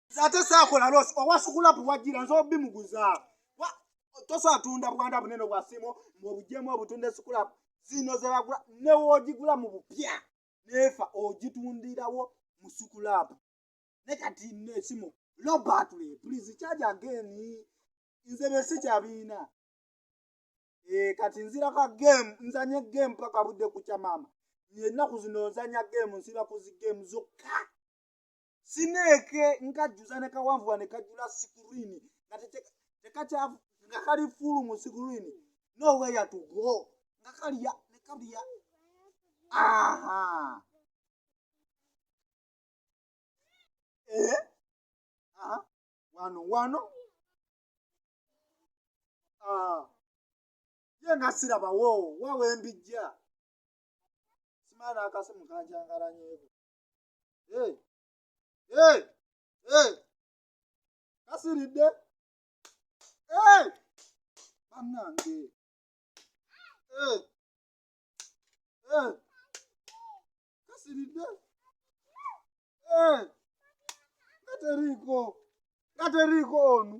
Zate sakola losi owasukulapu wagira nzo bimuguza. Toso atunda bwanda bunene bwa simo mu bujemo obutunde sukulapu zino ze bagula ne wogigula mu bupya nefa ogitundirawo mu sukulapu. Ne kati ne simo low battery please charge again. Nze besi kyabina. Kati nzira ka game nzanye game paka budde kucha mama. Yenna kuzino nzanya game nsira kuzi game zokka. Sineke nkajuza ne kawanvu ne kajula screen ngate ngakali full mu screen. No way to go. Ngakaliya ne kaliya. Aha. Aha. Wano. Yenga siraba wo wawe mbijja. Simana Akasimu kanjangalanye. Kassilidde. Bannange. Kassilidde. Gateriko onu.